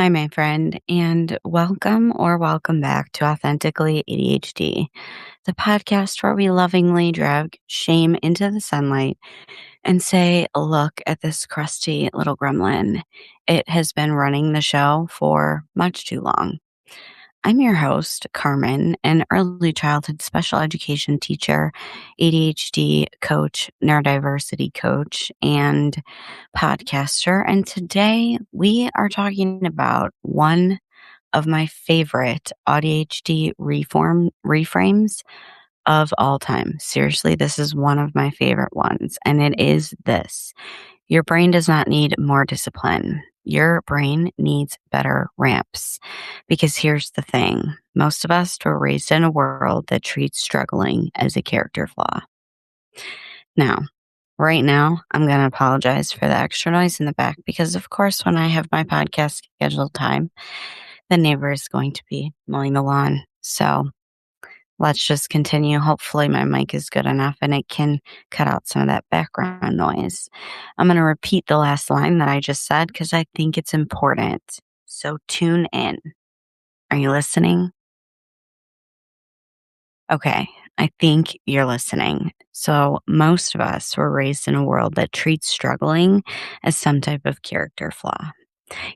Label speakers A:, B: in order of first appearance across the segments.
A: Hi, my friend, and welcome back to Authentically ADHD, the podcast where we lovingly drag shame into the sunlight and say, look at this crusty little gremlin. It has been running the show for much too long. I'm your host, Carmen, an early childhood special education teacher, ADHD coach, neurodiversity coach, and podcaster. And today we are talking about one of my favorite AuDHD reframes of all time. Seriously, this is one of my favorite ones. And it is this: your brain does not need more discipline. Your brain needs better ramps. Because here's the thing: most of us were raised in a world that treats struggling as a character flaw. Now, right now, I'm going to apologize for the extra noise in the back because, of course, when I have my podcast scheduled time, the neighbor is going to be mowing the lawn. So let's just continue. Hopefully my mic is good enough and it can cut out some of that background noise. I'm going to repeat the last line that I just said because I think it's important. So tune in. Are you listening? Okay, I think you're listening. So most of us were raised in a world that treats struggling as some type of character flaw.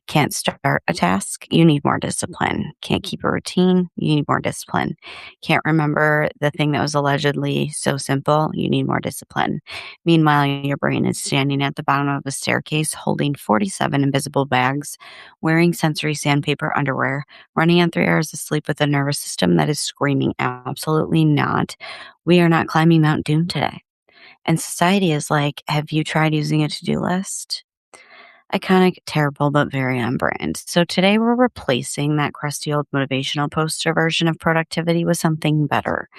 A: Can't start a task, you need more discipline. Can't keep a routine, you need more discipline. Can't remember the thing that was allegedly so simple, you need more discipline. Meanwhile, your brain is standing at the bottom of a staircase holding 47 invisible bags, wearing sensory sandpaper underwear, running on 3 hours of sleep with a nervous system that is screaming, absolutely not. We are not climbing Mount Doom today. And society is like, have you tried using a to-do list? Iconic, terrible, but very on brand. So today we're replacing that crusty old motivational poster version of productivity with something better,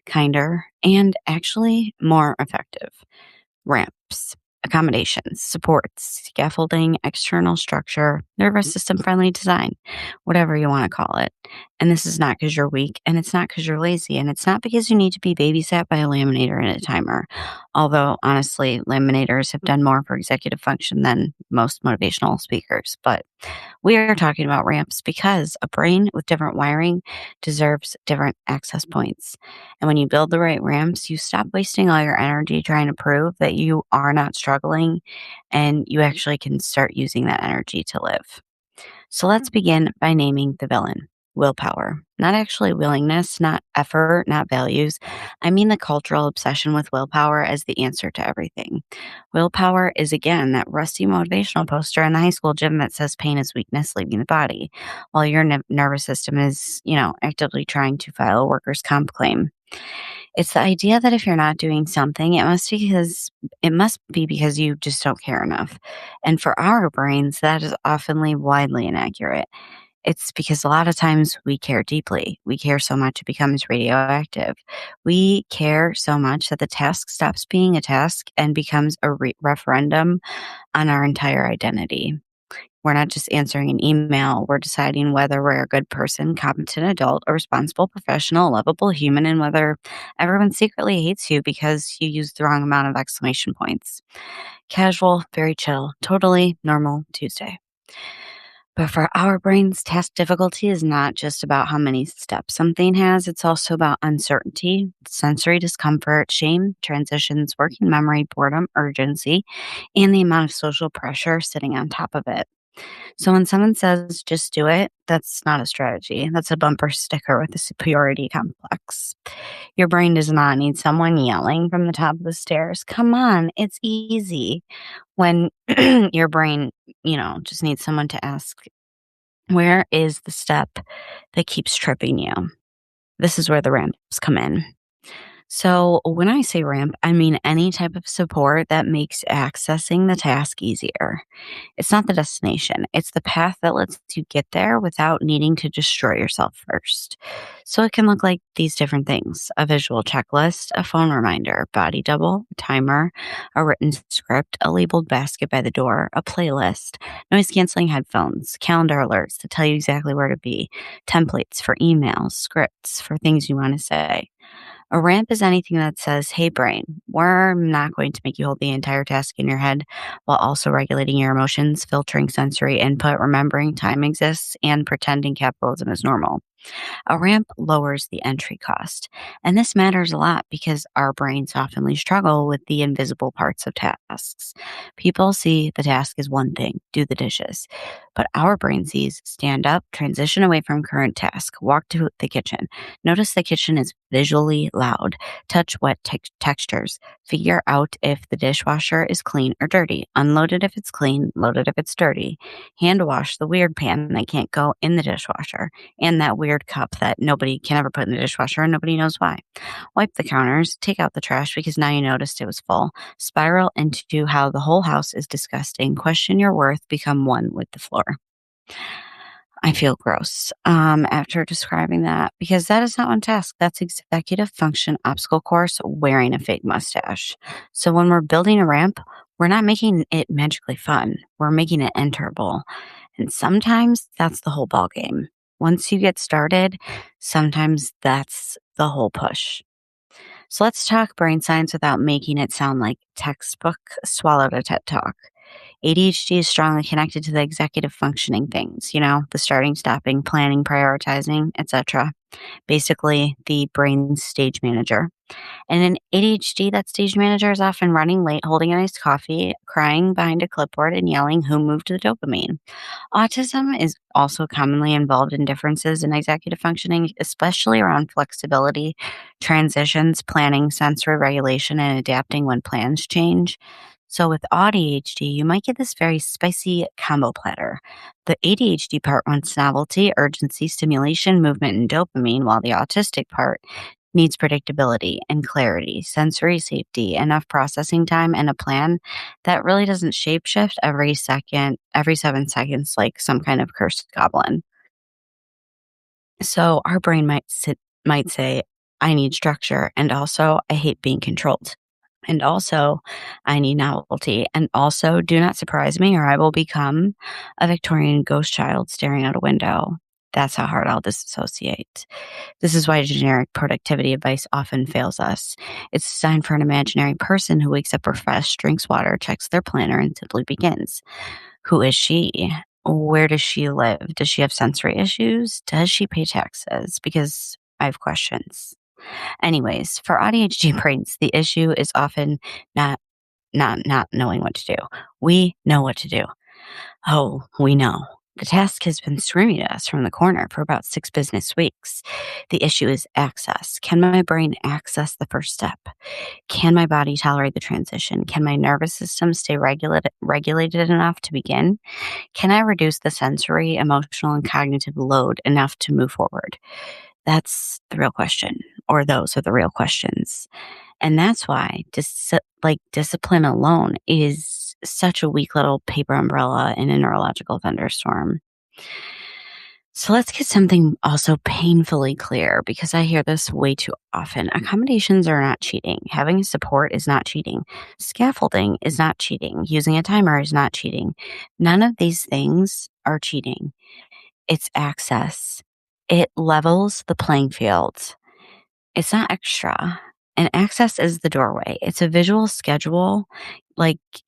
A: kinder, and actually more effective. Ramps, accommodations, supports, scaffolding, external structure, nervous system friendly design, whatever you want to call it. And this is not because you're weak, and it's not because you're lazy, and it's not because you need to be babysat by a laminator and a timer. Although, honestly, laminators have done more for executive function than most motivational speakers. But we are talking about ramps because a brain with different wiring deserves different access points. And when you build the right ramps, you stop wasting all your energy trying to prove that you are not struggling, and you actually can start using that energy to live. So let's begin by naming the villain: willpower. Not actually willingness, not effort, not values. I mean the cultural obsession with willpower as the answer to everything. Willpower is, again, that rusty motivational poster in the high school gym that says pain is weakness leaving the body, while your nervous system is, actively trying to file a workers' comp claim. It's the idea that if you're not doing something, it must be because you just don't care enough. And for our brains, that is often widely inaccurate. It's because a lot of times we care deeply. We care so much it becomes radioactive. We care so much that the task stops being a task and becomes a referendum on our entire identity. We're not just answering an email. We're deciding whether we're a good person, competent adult, a responsible professional, a lovable human, and whether everyone secretly hates you because you used the wrong amount of exclamation points. Casual, very chill, totally normal Tuesday. But for our brains, task difficulty is not just about how many steps something has. It's also about uncertainty, sensory discomfort, shame, transitions, working memory, boredom, urgency, and the amount of social pressure sitting on top of it. So when someone says, just do it, that's not a strategy. That's a bumper sticker with a superiority complex. Your brain does not need someone yelling from the top of the stairs, come on, it's easy. When your brain, just needs someone to ask, where is the step that keeps tripping you? This is where the ramps come in. So when I say ramp, I mean any type of support that makes accessing the task easier. It's not the destination. It's the path that lets you get there without needing to destroy yourself first. So it can look like these different things: a visual checklist, a phone reminder, body double, a timer, a written script, a labeled basket by the door, a playlist, noise canceling headphones, calendar alerts to tell you exactly where to be, templates for emails, scripts for things you want to say. A ramp is anything that says, hey, brain, we're not going to make you hold the entire task in your head while also regulating your emotions, filtering sensory input, remembering time exists, and pretending capitalism is normal. A ramp lowers the entry cost. And this matters a lot because our brains often struggle with the invisible parts of tasks. People see the task as one thing, do the dishes. But our brain sees stand up, transition away from current task, walk to the kitchen. Notice the kitchen is visually loud. Touch wet textures. Figure out if the dishwasher is clean or dirty. Unload it if it's clean, load it if it's dirty. Hand wash the weird pan that can't go in the dishwasher and that weird cup that nobody can ever put in the dishwasher and nobody knows why. Wipe the counters, take out the trash because now you noticed it was full. Spiral into how the whole house is disgusting. Question your worth, become one with the floor. I feel gross after describing that because that is not one task. That's executive function obstacle course wearing a fake mustache. So when we're building a ramp, we're not making it magically fun. We're making it enterable. And sometimes that's the whole ball game. Once you get started, sometimes that's the whole push. So let's talk brain science without making it sound like textbook swallowed a TED talk. ADHD is strongly connected to the executive functioning things, the starting, stopping, planning, prioritizing, etc. Basically, the brain's stage manager. And in ADHD, that stage manager is often running late, holding an iced coffee, crying behind a clipboard, and yelling, who moved the dopamine? Autism is also commonly involved in differences in executive functioning, especially around flexibility, transitions, planning, sensory regulation, and adapting when plans change. So with AuDHD, you might get this very spicy combo platter. The ADHD part wants novelty, urgency, stimulation, movement, and dopamine, while the autistic part needs predictability and clarity, sensory safety, enough processing time, and a plan that really doesn't shapeshift every 7 seconds like some kind of cursed goblin. So our brain might say, I need structure, and also I hate being controlled. And also, I need novelty. And also, do not surprise me, or I will become a Victorian ghost child staring out a window. That's how hard I'll disassociate. This is why generic productivity advice often fails us. It's designed for an imaginary person who wakes up refreshed, drinks water, checks their planner, and simply begins. Who is she? Where does she live? Does she have sensory issues? Does she pay taxes? Because I have questions. Anyways, for AuDHD brains, the issue is often not knowing what to do. We know what to do. Oh, we know. The task has been screaming at us from the corner for about 6 business weeks. The issue is access. Can my brain access the first step? Can my body tolerate the transition? Can my nervous system stay regulated enough to begin? Can I reduce the sensory, emotional, and cognitive load enough to move forward? That's the real question, or those are the real questions. And that's why discipline alone is such a weak little paper umbrella in a neurological thunderstorm. So let's get something also painfully clear because I hear this way too often. Accommodations are not cheating. Having a support is not cheating. Scaffolding is not cheating. Using a timer is not cheating. None of these things are cheating. It's access. It levels the playing field. It's not extra. And access is the doorway. It's a visual schedule,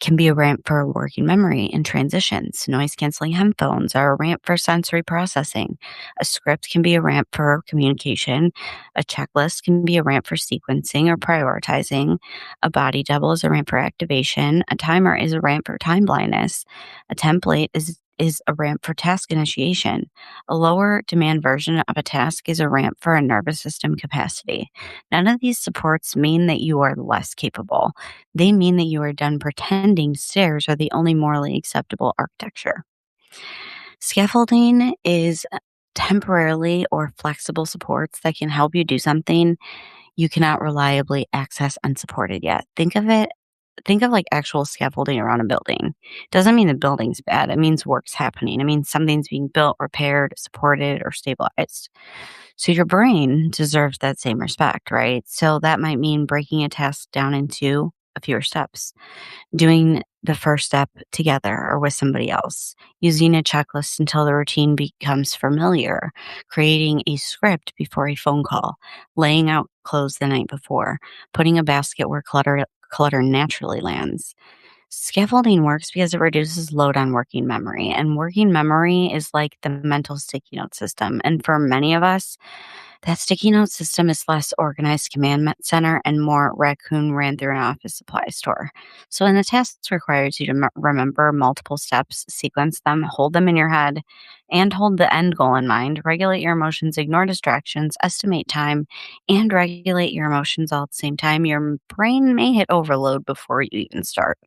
A: can be a ramp for working memory and transitions. Noise canceling headphones are a ramp for sensory processing. A script can be a ramp for communication. A checklist can be a ramp for sequencing or prioritizing. A body double is a ramp for activation. A timer is a ramp for time blindness. A template is a ramp for task initiation. A lower demand version of a task is a ramp for a nervous system capacity. None of these supports mean that you are less capable. They mean that you are done pretending stairs are the only morally acceptable architecture. Scaffolding is temporarily or flexible supports that can help you do something you cannot reliably access unsupported yet. Think of actual scaffolding around a building. Doesn't mean the building's bad. It means work's happening. It means something's being built, repaired, supported, or stabilized. So your brain deserves that same respect, right? So that might mean breaking a task down into a fewer steps, doing the first step together or with somebody else, using a checklist until the routine becomes familiar, creating a script before a phone call, laying out clothes the night before, putting a basket where clutter naturally lands. Scaffolding works because it reduces load on working memory, and working memory is like the mental sticky note system. And for many of us, that sticky note system is less organized command center and more raccoon ran through an office supply store. So, when the task requires you to remember multiple steps, sequence them, hold them in your head, and hold the end goal in mind, regulate your emotions, ignore distractions, estimate time, and regulate your emotions all at the same time, your brain may hit overload before you even start.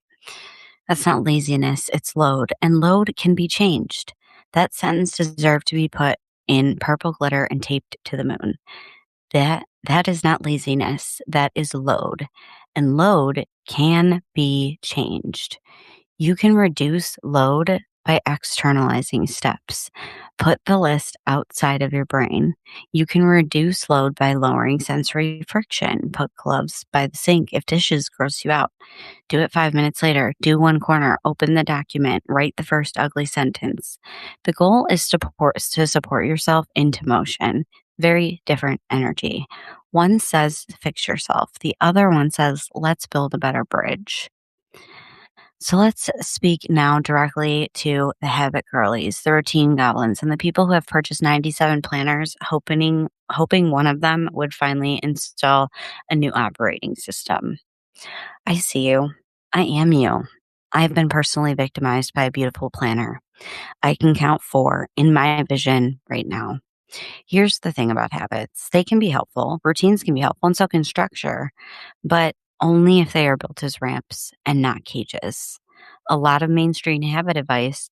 A: That's not laziness, it's load, and load can be changed. That sentence deserved to be put in purple glitter and taped to the moon. That is not laziness, that is load. And load can be changed. You can reduce load by externalizing steps. Put the list outside of your brain. You can reduce load by lowering sensory friction. Put gloves by the sink if dishes gross you out. Do it 5 minutes later. Do one corner. Open the document. Write the first ugly sentence. The goal is to support yourself into motion. Very different energy. One says, fix yourself. The other one says, let's build a better bridge. So let's speak now directly to the habit girlies, the routine goblins, and the people who have purchased 97 planners, hoping one of them would finally install a new operating system. I see you. I am you. I've been personally victimized by a beautiful planner. I can count 4 in my vision right now. Here's the thing about habits. They can be helpful. Routines can be helpful, and so can structure, but only if they are built as ramps and not cages. A lot of mainstream habit advice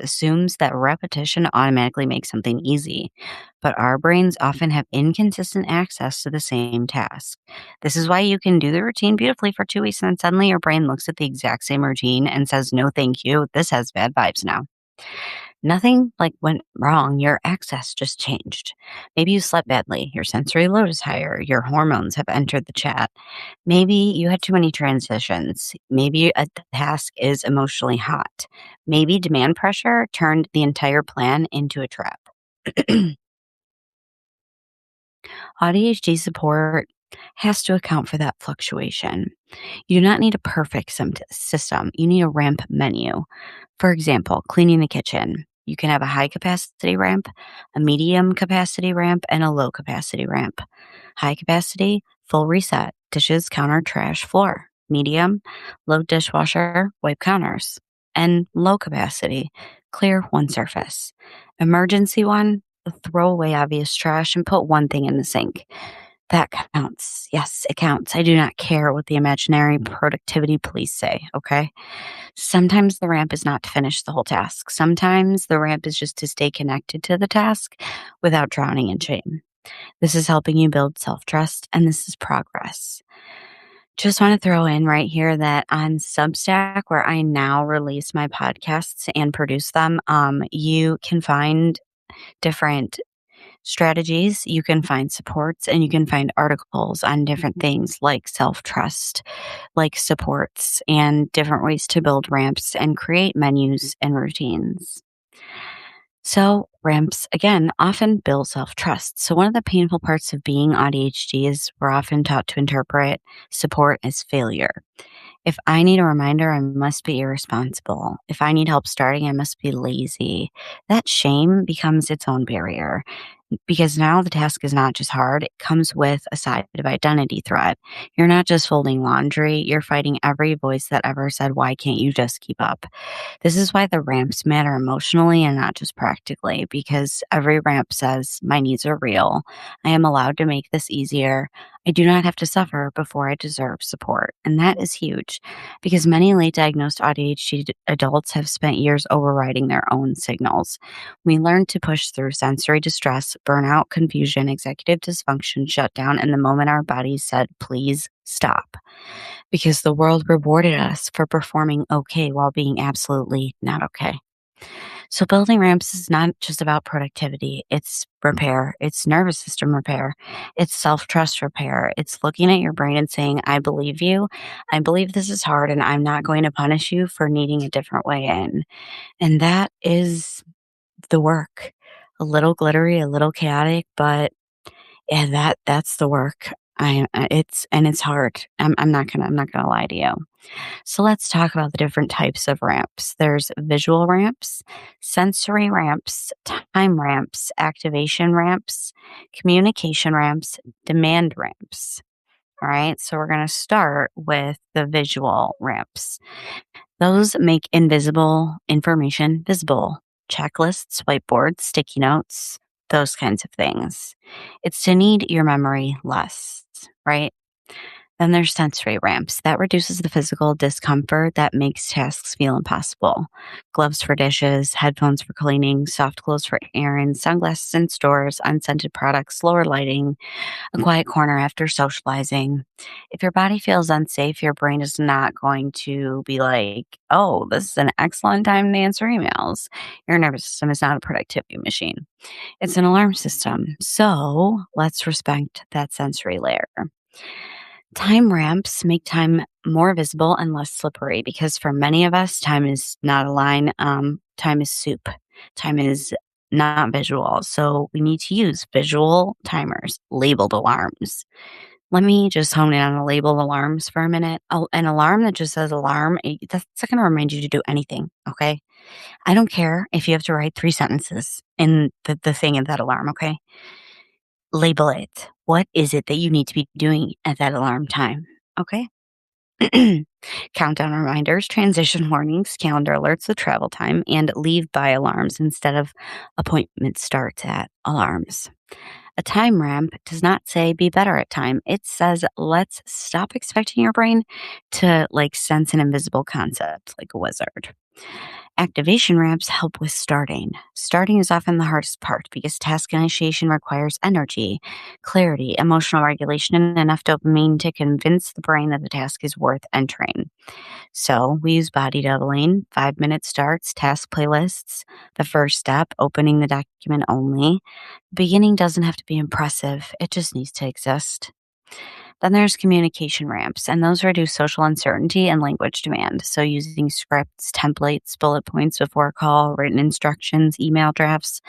A: assumes that repetition automatically makes something easy, but our brains often have inconsistent access to the same task. This is why you can do the routine beautifully for 2 weeks and then suddenly your brain looks at the exact same routine and says, no, thank you. This has bad vibes now. Nothing like went wrong. Your access just changed. Maybe you slept badly. Your sensory load is higher. Your hormones have entered the chat. Maybe you had too many transitions. Maybe a task is emotionally hot. Maybe demand pressure turned the entire plan into a trap. AuDHD support has to account for that fluctuation. You do not need a perfect system. You need a ramp menu. For example, cleaning the kitchen. You can have a high capacity ramp, a medium capacity ramp, and a low capacity ramp. High capacity, full reset, dishes, counter, trash, floor. Medium, load dishwasher, wipe counters. And low capacity, clear one surface. Emergency one, throw away obvious trash and put one thing in the sink. That counts. Yes, it counts. I do not care what the imaginary productivity police say, okay? Sometimes the ramp is not to finish the whole task. Sometimes the ramp is just to stay connected to the task without drowning in shame. This is helping you build self-trust, and this is progress. Just want to throw in right here that on Substack, where I now release my podcasts and produce them, you can find different strategies, you can find supports, and you can find articles on different things like self-trust, like supports, and different ways to build ramps and create menus and routines. So ramps, again, often build self-trust. So one of the painful parts of being AuDHD is we're often taught to interpret support as failure. If I need a reminder, I must be irresponsible. If I need help starting, I must be lazy. That shame becomes its own barrier because now the task is not just hard, it comes with a side of identity threat. You're not just folding laundry, you're fighting every voice that ever said, why can't you just keep up? This is why the ramps matter emotionally and not just practically, because every ramp says, my needs are real. I am allowed to make this easier. I do not have to suffer before I deserve support. And that is huge because many late diagnosed AuDHD adults have spent years overriding their own signals. We learned to push through sensory distress, burnout, confusion, executive dysfunction, shutdown, and the moment our bodies said, please stop. Because the world rewarded us for performing okay while being absolutely not okay. So building ramps is not just about productivity. It's repair. It's nervous system repair. It's self-trust repair. It's looking at your brain and saying, I believe you. I believe this is hard and I'm not going to punish you for needing a different way in. And that is the work. A little glittery, a little chaotic, but yeah, that's the work. It's hard. I'm not gonna lie to you. So let's talk about the different types of ramps. There's visual ramps, sensory ramps, time ramps, activation ramps, communication ramps, demand ramps. All right. So we're going to start with the visual ramps. Those make invisible information visible. Checklists, whiteboards, sticky notes, those kinds of things. It's to need your memory less, right? Then there's sensory ramps. That reduces the physical discomfort that makes tasks feel impossible. Gloves for dishes, headphones for cleaning, soft clothes for errands, sunglasses in stores, unscented products, lower lighting, a quiet corner after socializing. If your body feels unsafe, your brain is not going to be like, oh, this is an excellent time to answer emails. Your nervous system is not a productivity machine, it's an alarm system. So let's respect that sensory layer. Time ramps make time more visible and less slippery because for many of us, time is not a line. Time is soup. Time is not visual. So we need to use visual timers, labeled alarms. Let me just hone in on the labeled alarms for a minute. Oh, an alarm that just says alarm, that's not going to remind you to do anything. Okay. I don't care if you have to write 3 sentences in the thing in that alarm. Okay. Label it. What is it that you need to be doing at that alarm time? Okay. Countdown reminders, transition warnings, calendar alerts with travel time, and leave by alarms instead of appointment starts at alarms. A time ramp does not say be better at time. It says let's stop expecting your brain to like sense an invisible concept like a wizard. Activation ramps help with starting. Starting is often the hardest part because task initiation requires energy, clarity, emotional regulation, and enough dopamine to convince the brain that the task is worth entering. So we use body doubling, 5-minute starts, task playlists. The first step, opening the document only. The beginning doesn't have to be impressive, it just needs to exist. Then there's communication ramps, and those reduce social uncertainty and language demand. So using scripts, templates, bullet points before a call, written instructions, email drafts,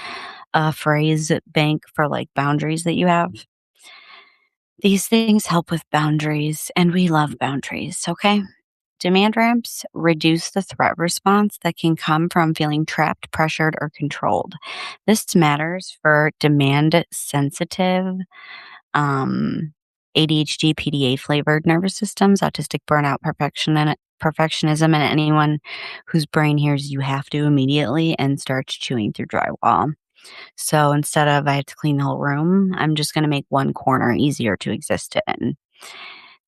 A: a phrase bank for like boundaries that you have. These things help with boundaries, and we love boundaries, okay? Demand ramps reduce the threat response that can come from feeling trapped, pressured, or controlled. This matters for demand sensitive, um, ADHD, PDA flavored nervous systems, autistic burnout, perfectionism, and anyone whose brain hears you have to immediately and starts chewing through drywall. So instead of I have to clean the whole room, I'm just going to make one corner easier to exist in.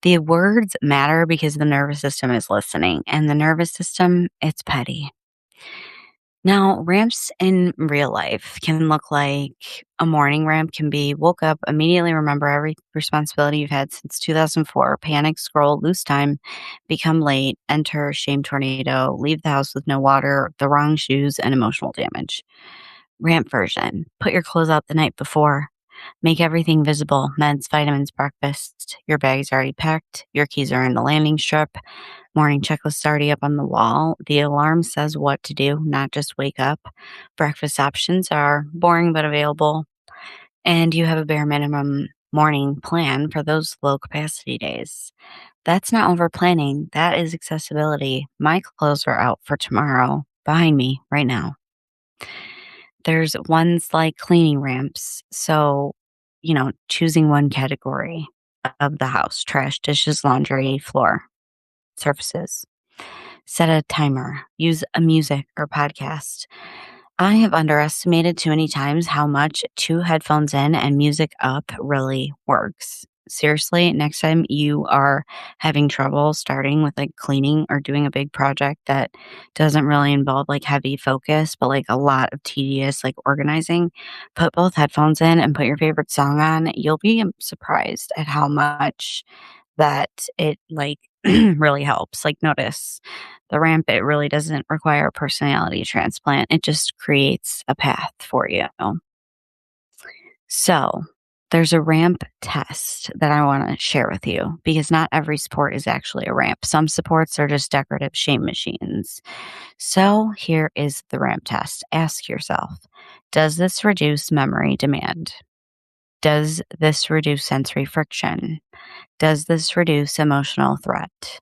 A: The words matter because the nervous system is listening, and the nervous system, it's petty. Now, ramps in real life can look like a morning ramp can be woke up, immediately remember every responsibility you've had since 2004, panic, scroll, lose time, become late, enter shame tornado, leave the house with no water, the wrong shoes, and emotional damage. Ramp version, put your clothes out the night before, make everything visible, meds, vitamins, breakfast, your bag's already packed, your keys are in the landing strip, morning checklist already up on the wall. The alarm says what to do, not just wake up. Breakfast options are boring but available. And you have a bare minimum morning plan for those low capacity days. That's not over planning. That is accessibility. My clothes are out for tomorrow behind me right now. There's ones like cleaning ramps. So, choosing one category of the house: trash, dishes, laundry, floor, surfaces. Set a timer, use a music or podcast. I have underestimated too many times how much 2 headphones in and music up really works. Seriously, next time you are having trouble starting with like cleaning or doing a big project that doesn't really involve like heavy focus, but like a lot of tedious like organizing, put both headphones in and put your favorite song on. You'll be surprised at how much that it like really helps. Like notice the ramp, it really doesn't require a personality transplant. It just creates a path for you. So there's a ramp test that I want to share with you because not every sport is actually a ramp. Some sports are just decorative shame machines. So here is the ramp test. Ask yourself, does this reduce memory demand? Does this reduce sensory friction? Does this reduce emotional threat?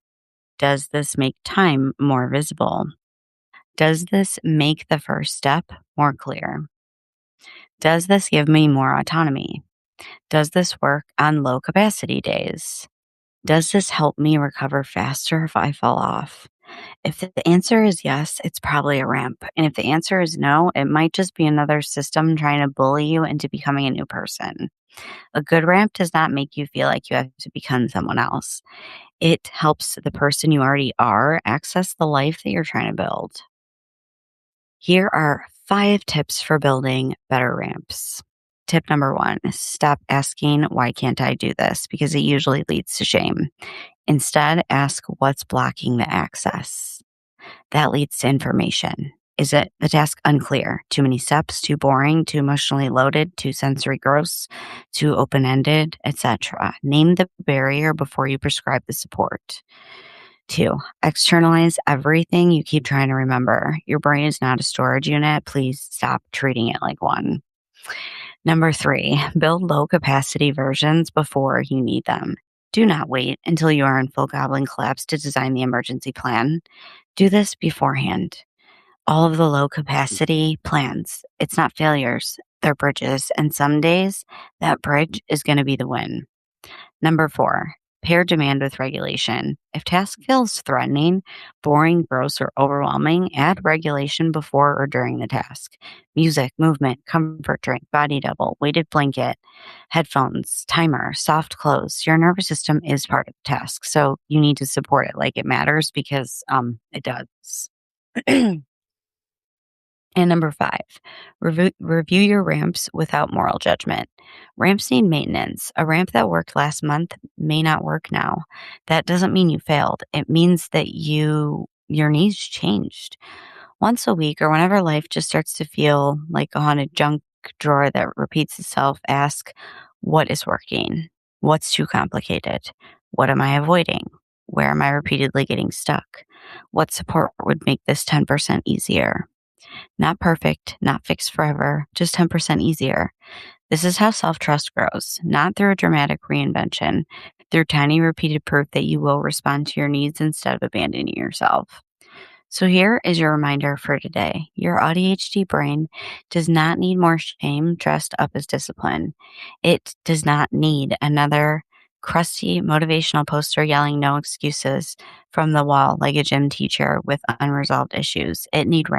A: Does this make time more visible? Does this make the first step more clear? Does this give me more autonomy? Does this work on low capacity days? Does this help me recover faster if I fall off? If the answer is yes, it's probably a ramp. And if the answer is no, it might just be another system trying to bully you into becoming a new person. A good ramp does not make you feel like you have to become someone else. It helps the person you already are access the life that you're trying to build. Here are 5 tips for building better ramps. Tip number 1, stop asking, why can't I do this? Because it usually leads to shame. Instead, ask what's blocking the access. That leads to information. Is it the task unclear? Too many steps, too boring, too emotionally loaded, too sensory gross, too open-ended, etc. Name the barrier before you prescribe the support. 2, externalize everything you keep trying to remember. Your brain is not a storage unit. Please stop treating it like one. Number 3, build low capacity versions before you need them. Do not wait until you are in full goblin collapse to design the emergency plan. Do this beforehand. All of the low capacity plans, it's not failures, they're bridges. And some days that bridge is going to be the win. Number 4, pair demand with regulation. If task feels threatening, boring, gross, or overwhelming, add regulation before or during the task. Music, movement, comfort drink, body double, weighted blanket, headphones, timer, soft clothes. Your nervous system is part of the task, so you need to support it like it matters because it does. And number 5, review your ramps without moral judgment. Ramps need maintenance. A ramp that worked last month may not work now. That doesn't mean you failed. It means that your needs changed. Once a week or whenever life just starts to feel like a haunted junk drawer that repeats itself, ask, what is working? What's too complicated? What am I avoiding? Where am I repeatedly getting stuck? What support would make this 10% easier? Not perfect, not fixed forever, just 10% easier. This is how self-trust grows, not through a dramatic reinvention, through tiny repeated proof that you will respond to your needs instead of abandoning yourself. So here is your reminder for today. Your AuDHD brain does not need more shame dressed up as discipline. It does not need another crusty motivational poster yelling no excuses from the wall like a gym teacher with unresolved issues. It needs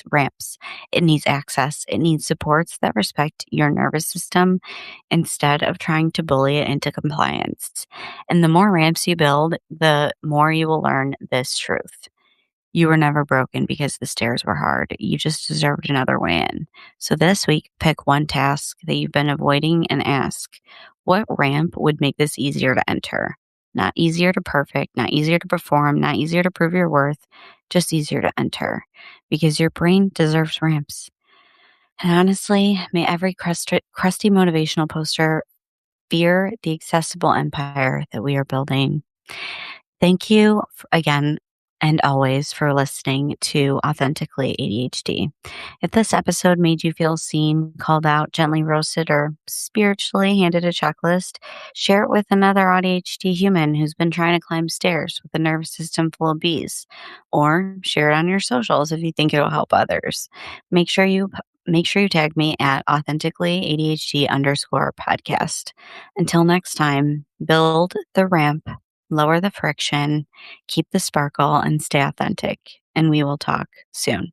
A: ramps. It needs access. It needs supports that respect your nervous system instead of trying to bully it into compliance. And the more ramps you build, the more you will learn this truth. You were never broken because the stairs were hard. You just deserved another way in. So this week, pick one task that you've been avoiding and ask, what ramp would make this easier to enter? Not easier to perfect, not easier to perform, not easier to prove your worth, just easier to enter. Because your brain deserves ramps. And honestly, may every crusty motivational poster fear the accessible empire that we are building. Thank you again and always for listening to Authentically ADHD. If this episode made you feel seen, called out, gently roasted, or spiritually handed a checklist, share it with another ADHD human who's been trying to climb stairs with a nervous system full of bees. Or share it on your socials if you think it'll help others. Make sure you tag me at authentically ADHD_podcast. Until next time, build the ramp, lower the friction, keep the sparkle, and stay authentic. And we will talk soon.